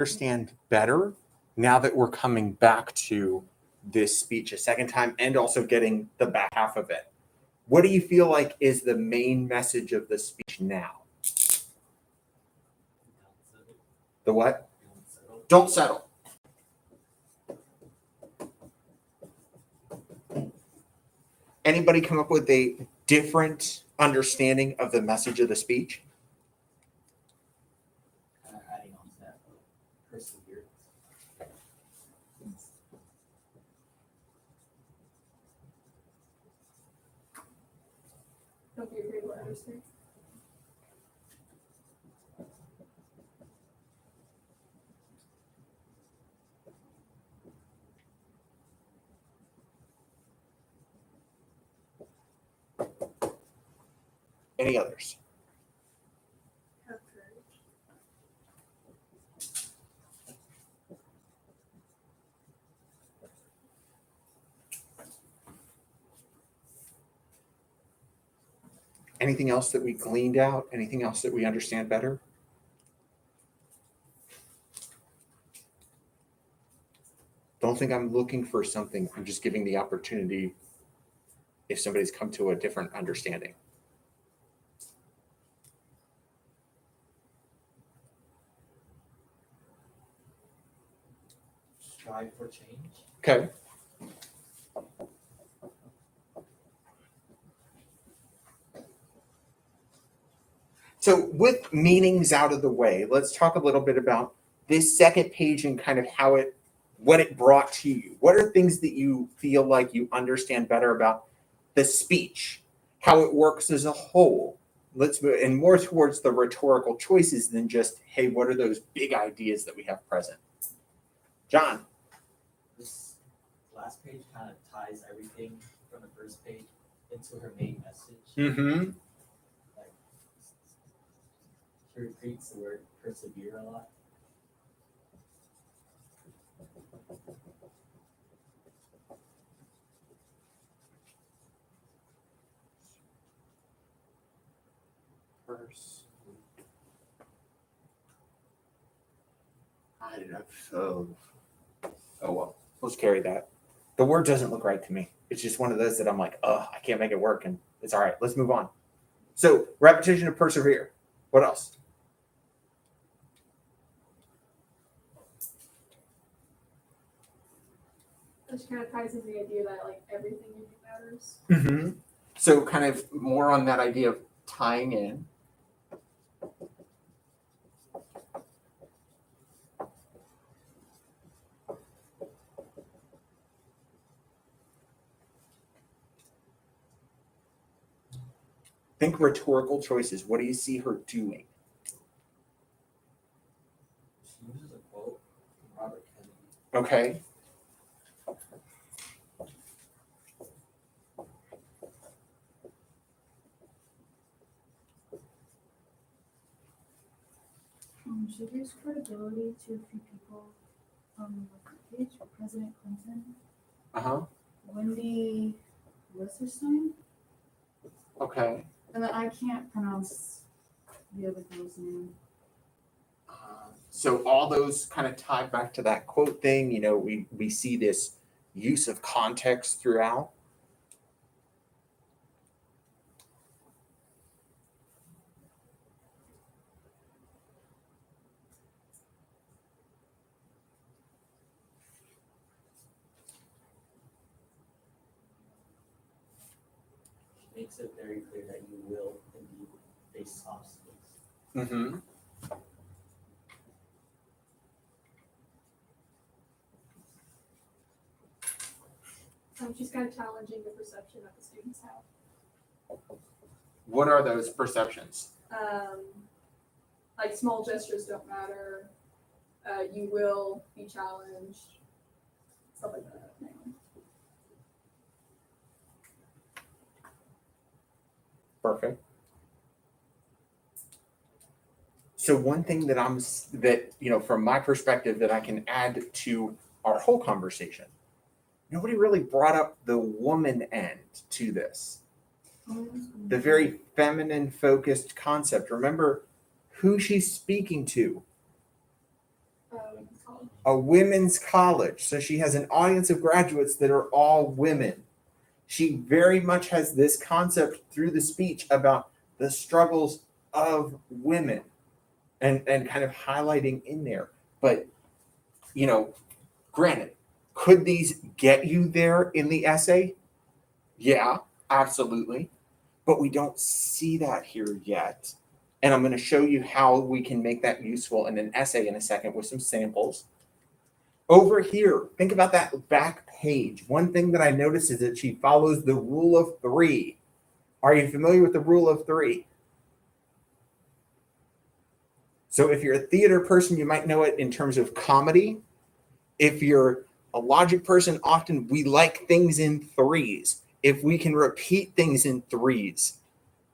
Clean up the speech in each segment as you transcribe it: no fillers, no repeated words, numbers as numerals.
understand better now that we're coming back to this speech a second time and also getting the back half of it? What do you feel like is the main message of the speech now? The what? Don't settle. Anybody come up with a different understanding of the message of the speech? Adding on to that, perseverance. Don't be afraid to understand. Any others? Have courage. Anything else that we gleaned out? Anything else that we understand better? Don't think I'm looking for something. I'm just giving the opportunity if somebody's come to a different understanding. Strive for change. Okay. So with meanings out of the way, let's talk a little bit about this second page and kind of what it brought to you. What are things that you feel like you understand better about the speech, how it works as a whole? Let's move and more towards the rhetorical choices than just, hey, what are those big ideas that we have present? John. This last page kind of ties everything from the first page into her main message. Mm-hmm. Like, she repeats the word persevere a lot. Oh well, let's carry that. The word doesn't look right to me. It's just one of those that I'm like, I can't make it work, and it's all right. Let's move on. So repetition of persevere. What else? Which kind of ties into the idea that like everything you do matters. Mm-hmm. So kind of more on that idea of tying in. Think rhetorical choices. What do you see her doing? She uses a quote from Robert Kennedy. Okay. She gives credibility to a few people on the page. President Clinton. Uh-huh. Wendy, what's her name? Okay. And then I can't pronounce the other girl's name. So all those kind of tie back to that quote thing. You know, we see this use of context throughout. Makes it very clear that you will indeed face obstacles. Mm-hmm. She's kind of challenging the perception that the students have. What are those perceptions? Like small gestures don't matter. You will be challenged. Stuff like that. Perfect. So one thing that from my perspective that I can add to our whole conversation, nobody really brought up the woman end to this. The very feminine focused concept. Remember who she's speaking to. Women's college. A women's college. So she has an audience of graduates that are all women. She very much has this concept through the speech about the struggles of women and kind of highlighting in there. But, you know, granted, could these get you there in the essay? Yeah, absolutely. But we don't see that here yet. And I'm going to show you how we can make that useful in an essay in a second with some samples. Over here, think about that back page. One thing that I noticed is that she follows the rule of three. Are you familiar with the rule of three? So if you're a theater person, you might know it in terms of comedy. If you're a logic person, often we like things in threes. If we can repeat things in threes,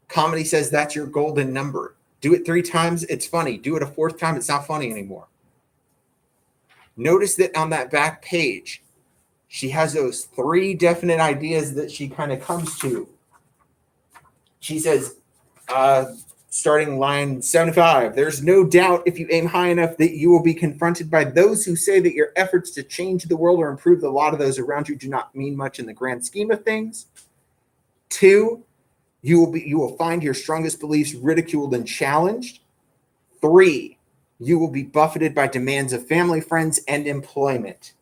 comedy says that's your golden number. Do it 3 times, it's funny. Do it a 4th time, it's not funny anymore. Notice that on that back page, she has those 3 definite ideas that she kind of comes to. She says, starting line 75, there's no doubt if you aim high enough that you will be confronted by those who say that your efforts to change the world or improve the lot of those around you do not mean much in the grand scheme of things. 2, you will find your strongest beliefs ridiculed and challenged. 3, you will be buffeted by demands of family, friends, and employment.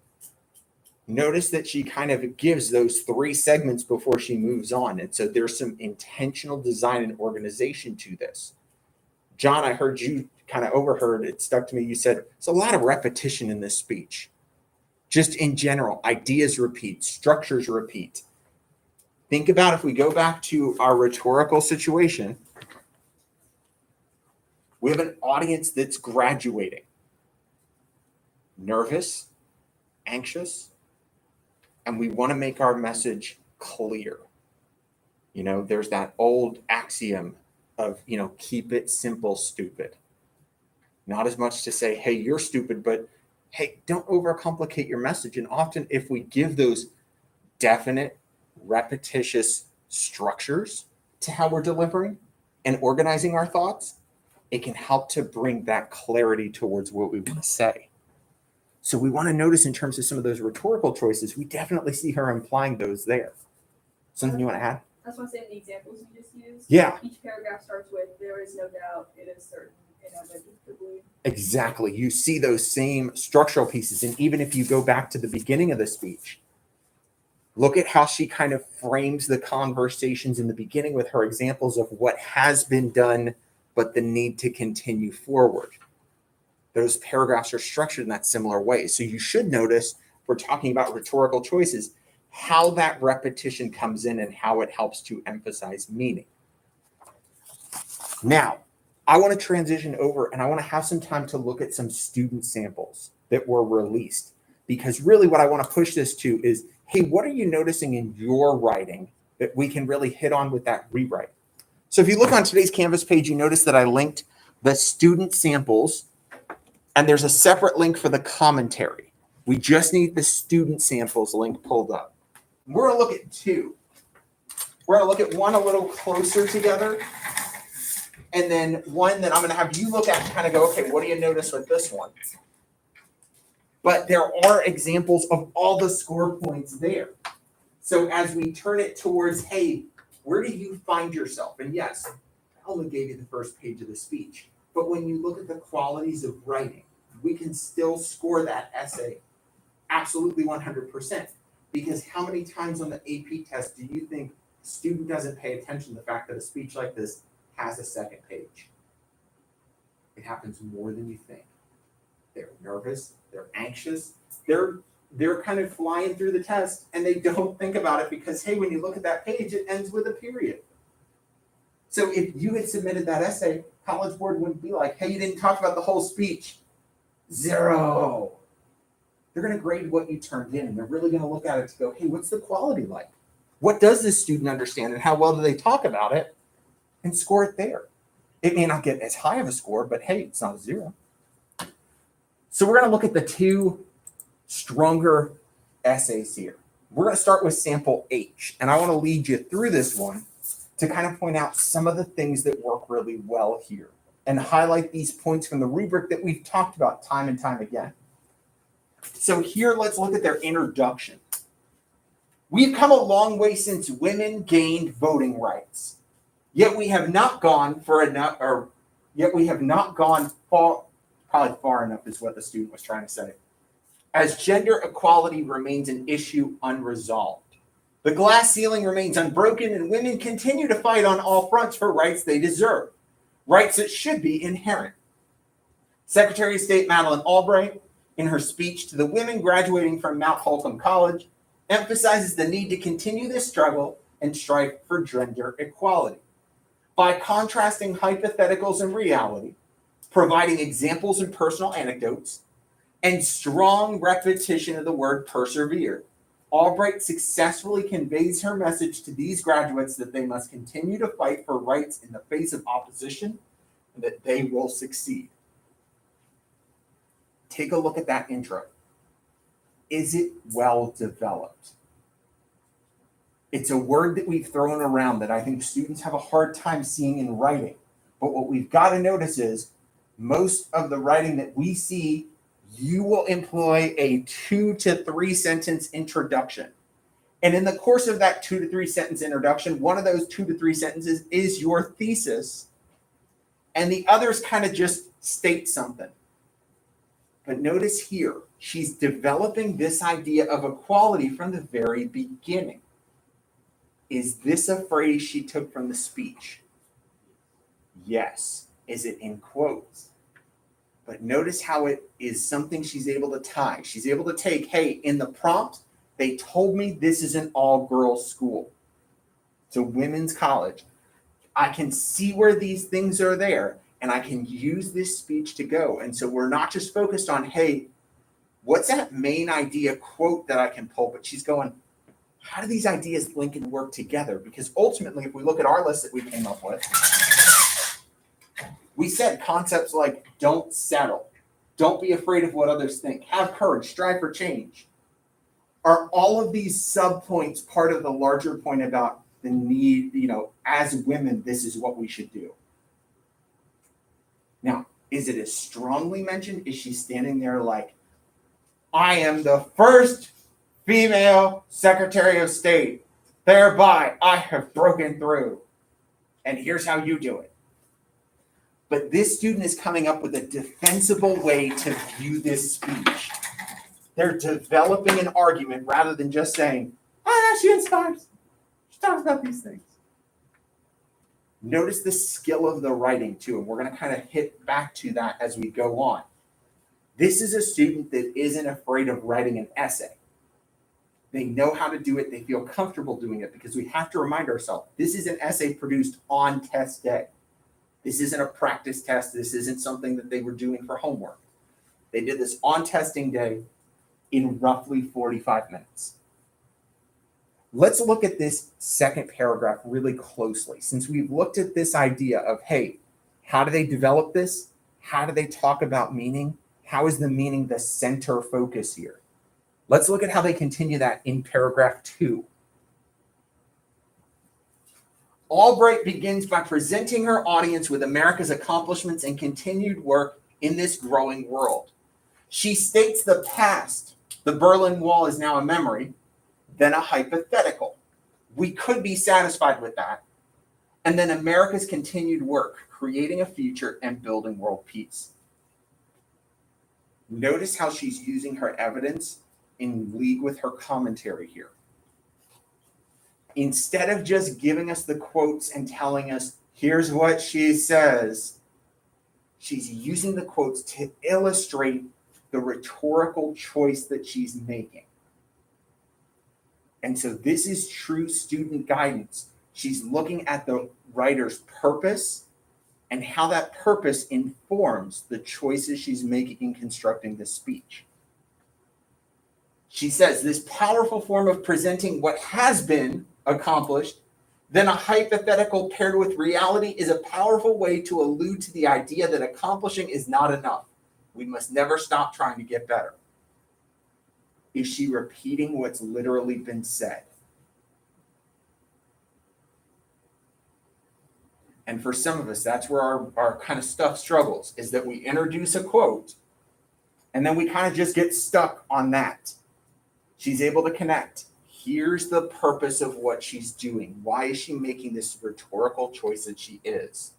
Notice that she kind of gives those 3 segments before she moves on. And so there's some intentional design and organization to this. John, I heard you kind of overheard, it stuck to me. You said, it's a lot of repetition in this speech. Just in general, ideas repeat, structures repeat. Think about if we go back to our rhetorical situation, we have an audience that's graduating. Nervous, anxious, and we want to make our message clear. You know, there's that old axiom of, you know, keep it simple, stupid. Not as much to say, hey, you're stupid, but hey, don't overcomplicate your message. And often if we give those definite, repetitious structures to how we're delivering and organizing our thoughts, it can help to bring that clarity towards what we want to say. So we want to notice in terms of some of those rhetorical choices, we definitely see her implying those there. Something you want to add? That's why I'm saying the examples you just used. Yeah. Each paragraph starts with, there is no doubt, it is certain, inevitably. Exactly. You see those same structural pieces. And even if you go back to the beginning of the speech, look at how she kind of frames the conversations in the beginning with her examples of what has been done, but the need to continue forward. Those paragraphs are structured in that similar way. So you should notice, we're talking about rhetorical choices, how that repetition comes in and how it helps to emphasize meaning. Now, I want to transition over and I want to have some time to look at some student samples that were released. Because really what I want to push this to is, hey, what are you noticing in your writing that we can really hit on with that rewrite? So if you look on today's Canvas page, you notice that I linked the student samples, and there's a separate link for the commentary. We just need the student samples link pulled up. We're going to look at 2. We're going to look at one a little closer together, and then one that I'm going to have you look at and kind of go, okay, what do you notice with this one? But there are examples of all the score points there. So as we turn it towards, hey, where do you find yourself? And yes, I only gave you the first page of the speech. But when you look at the qualities of writing, we can still score that essay absolutely 100%. Because how many times on the AP test do you think a student doesn't pay attention to the fact that a speech like this has a second page? It happens more than you think. They're nervous, they're anxious, they're kind of flying through the test and they don't think about it because, hey, when you look at that page, it ends with a period. So if you had submitted that essay, College Board wouldn't be like, hey, you didn't talk about the whole speech. 0. They're going to grade what you turned in and they're really going to look at it to go, hey, what's the quality like? What does this student understand and how well do they talk about it? And score it there. It may not get as high of a score, but hey, it's not a 0. So we're going to look at the 2 stronger essays here. We're going to start with sample H, and I want to lead you through this one to kind of point out some of the things that work really well here. and highlight these points from the rubric that we've talked about time and time again. So here, let's look at their introduction. We've come a long way since women gained voting rights, yet we have not gone far, probably far enough is what the student was trying to say, as gender equality remains an issue unresolved. The glass ceiling remains unbroken, and women continue to fight on all fronts for rights they deserve, rights that should be inherent. Secretary of State Madeleine Albright, in her speech to the women graduating from Mount Holcomb College, emphasizes the need to continue this struggle and strive for gender equality. By contrasting hypotheticals and reality, providing examples and personal anecdotes, and strong repetition of the word persevere, Albright successfully conveys her message to these graduates that they must continue to fight for rights in the face of opposition and that they will succeed. Take a look at that intro. Is it well developed? It's a word that we've thrown around that I think students have a hard time seeing in writing. But what we've got to notice is most of the writing that we see, you will employ a 2 to 3 sentence introduction. And in the course of that 2 to 3 sentence introduction, one of those 2 to 3 sentences is your thesis, and the others kind of just state something. But notice here, she's developing this idea of equality from the very beginning. Is this a phrase she took from the speech? Yes. Is it in quotes? But notice how it is something she's able to tie. She's able to take, hey, in the prompt, they told me this is an all-girls school. It's a women's college. I can see where these things are there, and I can use this speech to go. And so we're not just focused on, hey, what's that main idea quote that I can pull? But she's going, how do these ideas link and work together? Because ultimately, if we look at our list that we came up with, we said concepts like don't settle, don't be afraid of what others think, have courage, strive for change. Are all of these subpoints part of the larger point about the need, as women, this is what we should do? Now, is it as strongly mentioned? Is she standing there like, I am the first female Secretary of State, thereby I have broken through, and here's how you do it? But this student is coming up with a defensible way to view this speech. They're developing an argument rather than just saying, she inspires. She talks about these things. Notice the skill of the writing too, and we're going to kind of hit back to that as we go on. This is a student that isn't afraid of writing an essay. They know how to do it. They feel comfortable doing it because we have to remind ourselves, this is an essay produced on test day. This isn't a practice test. This isn't something that they were doing for homework. They did this on testing day in roughly 45 minutes. Let's look at this second paragraph really closely. Since we've looked at this idea of, hey, how do they develop this? How do they talk about meaning? How is the meaning the center focus here? Let's look at how they continue that in paragraph 2. Albright begins by presenting her audience with America's accomplishments and continued work in this growing world. She states the past, the Berlin Wall is now a memory, then a hypothetical. We could be satisfied with that. And then America's continued work, creating a future and building world peace. Notice how she's using her evidence in league with her commentary here. Instead of just giving us the quotes and telling us, here's what she says, she's using the quotes to illustrate the rhetorical choice that she's making. And so this is true student guidance. She's looking at the writer's purpose and how that purpose informs the choices she's making in constructing the speech. She says this powerful form of presenting what has been accomplished, then a hypothetical paired with reality, is a powerful way to allude to the idea that accomplishing is not enough. We must never stop trying to get better. Is she repeating what's literally been said? And for some of us, that's where our kind of stuff struggles, is that we introduce a quote and then we kind of just get stuck on that. She's able to connect. Here's the purpose of what she's doing. Why is she making this rhetorical choice that she is?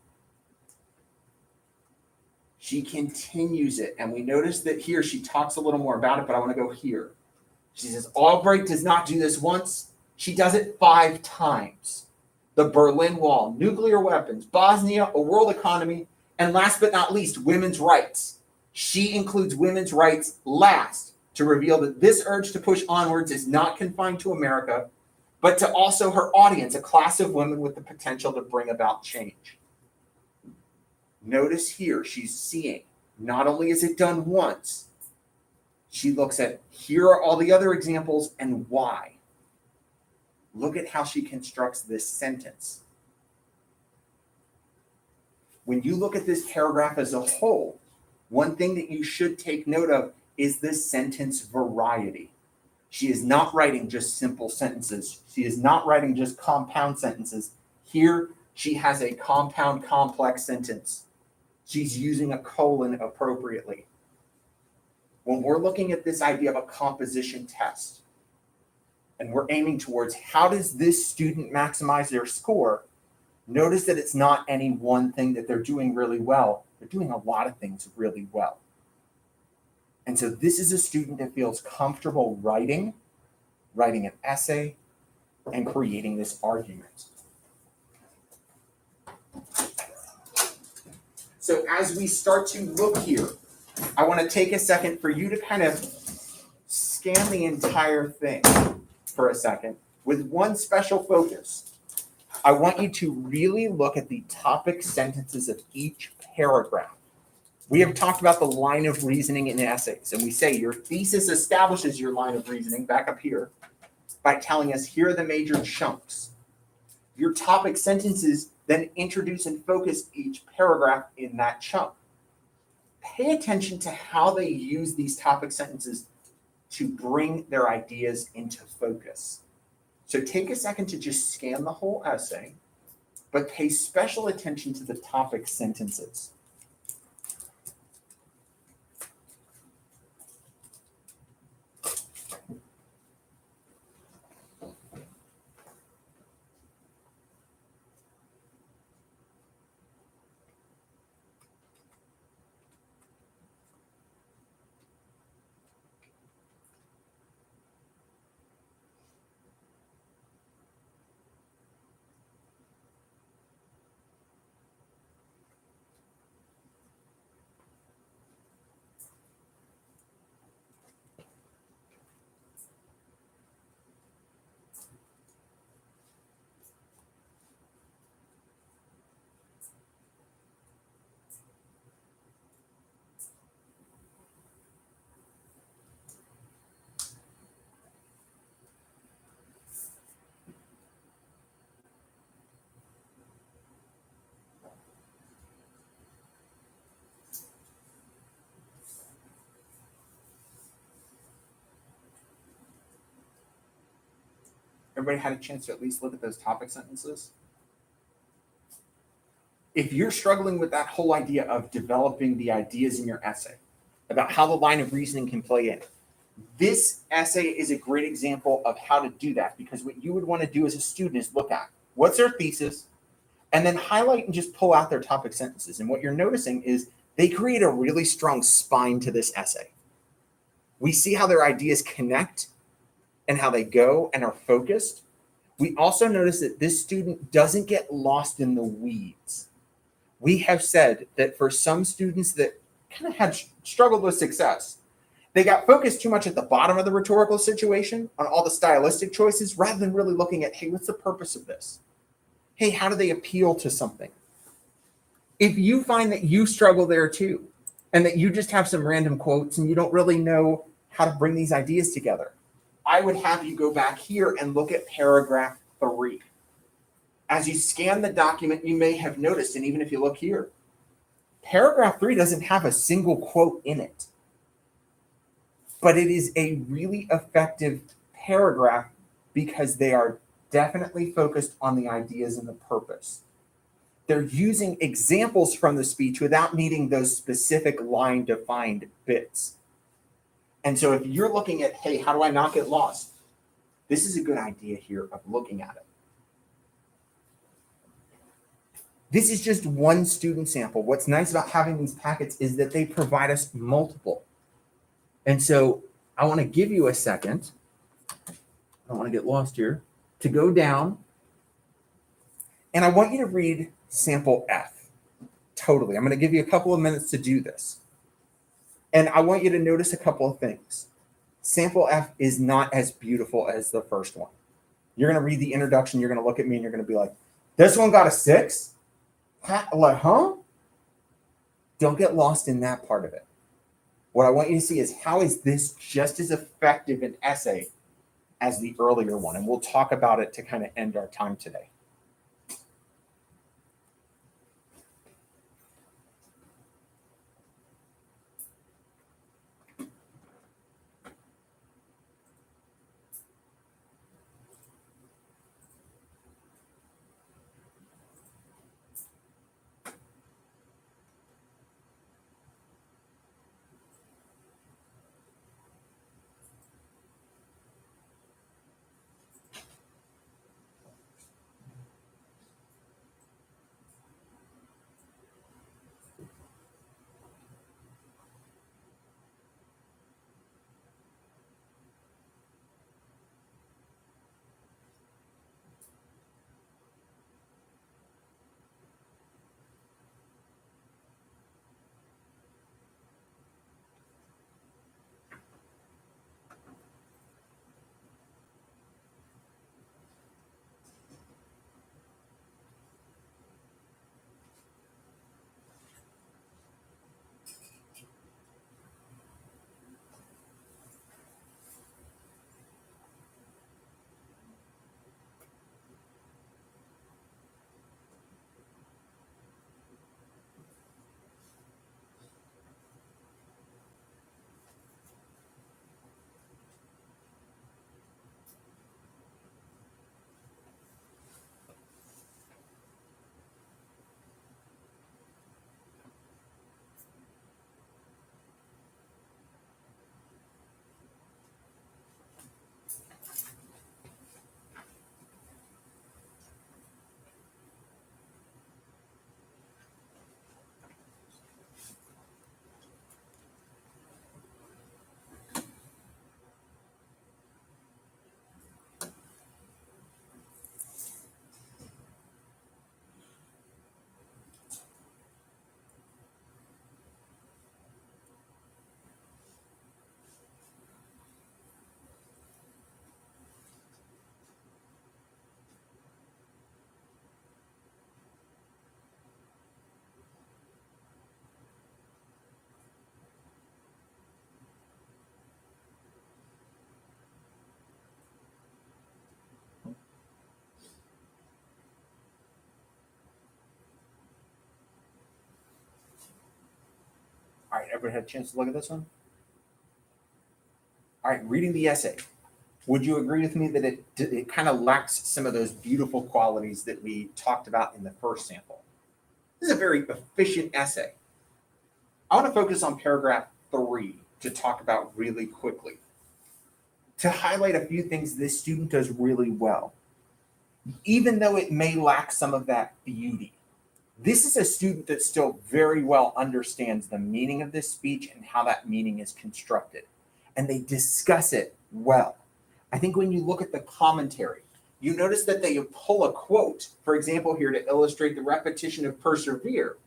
She continues it, and we notice that here she talks a little more about it, but I want to go here. She says, Albright does not do this once. She does it 5 times. The Berlin Wall, nuclear weapons, Bosnia, a world economy, and last but not least, women's rights. She includes women's rights last to reveal that this urge to push onwards is not confined to America, but to also her audience, a class of women with the potential to bring about change. Notice here, she's seeing, not only is it done once, she looks at, here are all the other examples and why. Look at how she constructs this sentence. When you look at this paragraph as a whole, one thing that you should take note of is the sentence variety. She is not writing just simple sentences. She is not writing just compound sentences. Here, she has a compound complex sentence. She's using a colon appropriately. When we're looking at this idea of a composition test, and we're aiming towards how does this student maximize their score, notice that it's not any one thing that they're doing really well. They're doing a lot of things really well. And so this is a student that feels comfortable writing an essay, and creating this argument. So as we start to look here, I want to take a second for you to kind of scan the entire thing for a second with one special focus. I want you to really look at the topic sentences of each paragraph. We have talked about the line of reasoning in essays, and we say your thesis establishes your line of reasoning back up here by telling us here are the major chunks. Your topic sentences then introduce and focus each paragraph in that chunk. Pay attention to how they use these topic sentences to bring their ideas into focus. So take a second to just scan the whole essay, but pay special attention to the topic sentences. Everybody had a chance to at least look at those topic sentences? If you're struggling with that whole idea of developing the ideas in your essay, about how the line of reasoning can play in, this essay is a great example of how to do that, because what you would want to do as a student is look at what's their thesis, and then highlight and just pull out their topic sentences. And what you're noticing is they create a really strong spine to this essay. We see how their ideas connect and how they go and are focused. We also notice that this student doesn't get lost in the weeds. We have said that for some students that kind of had struggled with success, they got focused too much at the bottom of the rhetorical situation on all the stylistic choices rather than really looking at, hey, what's the purpose of this? Hey, how do they appeal to something? If you find that you struggle there too, and that you just have some random quotes and you don't really know how to bring these ideas together, I would have you go back here and look at paragraph 3. As you scan the document, you may have noticed, and even if you look here, paragraph 3 doesn't have a single quote in it. But it is a really effective paragraph because they are definitely focused on the ideas and the purpose. they're using examples from the speech without needing those specific line defined bits. And so if you're looking at, hey, how do I not get lost? This is a good idea here of looking at it. This is just one student sample. What's nice about having these packets is that they provide us multiple. And so I want to give you a second. I don't want to get lost here. To go down. And I want you to read sample F. Totally. I'm going to give you a couple of minutes to do this. And I want you to notice a couple of things. Sample F is not as beautiful as the first one. You're going to read the introduction. You're going to look at me and you're going to be like, this one got a 6? Like, huh? Don't get lost in that part of it. What I want you to see is, how is this just as effective an essay as the earlier one? And we'll talk about it to kind of end our time today. All right, everybody had a chance to look at this one? All right, reading the essay. Would you agree with me that it kind of lacks some of those beautiful qualities that we talked about in the first sample? This is a very efficient essay. I want to focus on paragraph 3 to talk about really quickly. To highlight a few things this student does really well, even though it may lack some of that beauty. This is a student that still very well understands the meaning of this speech and how that meaning is constructed. And they discuss it well. I think when you look at the commentary, you notice that they pull a quote, for example, here to illustrate the repetition of persevere.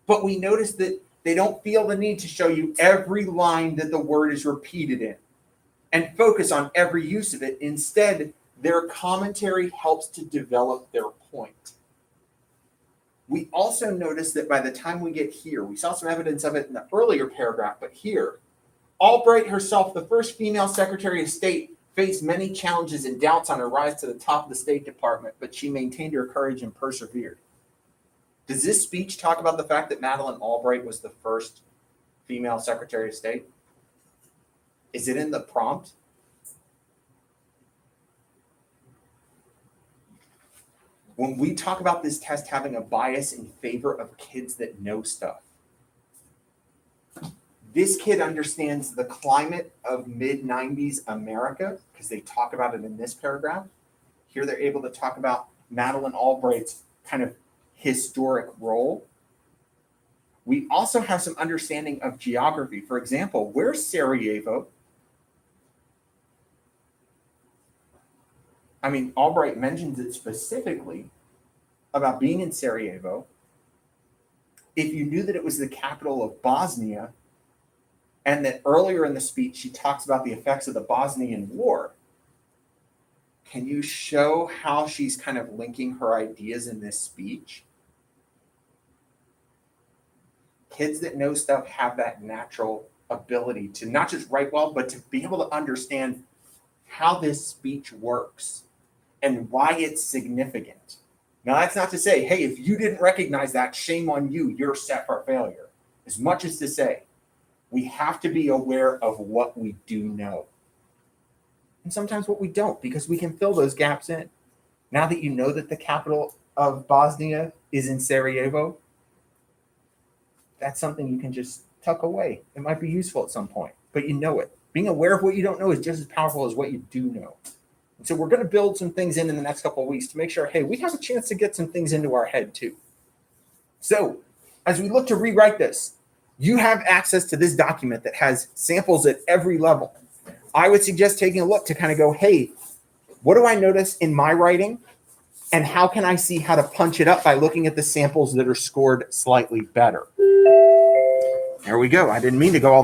But we notice that they don't feel the need to show you every line that the word is repeated in and focus on every use of it. Instead, their commentary helps to develop their point. We also notice that by the time we get here, we saw some evidence of it in the earlier paragraph, but here, Albright herself, the first female Secretary of State, faced many challenges and doubts on her rise to the top of the State Department, but she maintained her courage and persevered. Does this speech talk about the fact that Madeleine Albright was the first female Secretary of State? Is it in the prompt? When we talk about this test having a bias in favor of kids that know stuff, this kid understands the climate of mid-90s America because they talk about it in this paragraph. Here they're able to talk about Madeleine Albright's kind of historic role. We also have some understanding of geography. For example, where's Sarajevo? I mean, Albright mentions it specifically about being in Sarajevo. If you knew that it was the capital of Bosnia, and that earlier in the speech she talks about the effects of the Bosnian War, can you show how she's kind of linking her ideas in this speech? Kids that know stuff have that natural ability to not just write well, but to be able to understand how this speech works and why it's significant. Now, that's not to say, hey, if you didn't recognize that, shame on you, you're set for failure. As much as to say, we have to be aware of what we do know. And sometimes what we don't, because we can fill those gaps in. Now that you know that the capital of Bosnia is in Sarajevo, that's something you can just tuck away. It might be useful at some point, but you know it. Being aware of what you don't know is just as powerful as what you do know. And so we're going to build some things in the next couple of weeks to make sure, hey, we have a chance to get some things into our head too. So as we look to rewrite this, you have access to this document that has samples at every level. I would suggest taking a look to kind of go, hey, what do I notice in my writing? And how can I see how to punch it up by looking at the samples that are scored slightly better? There we go. I didn't mean to go all the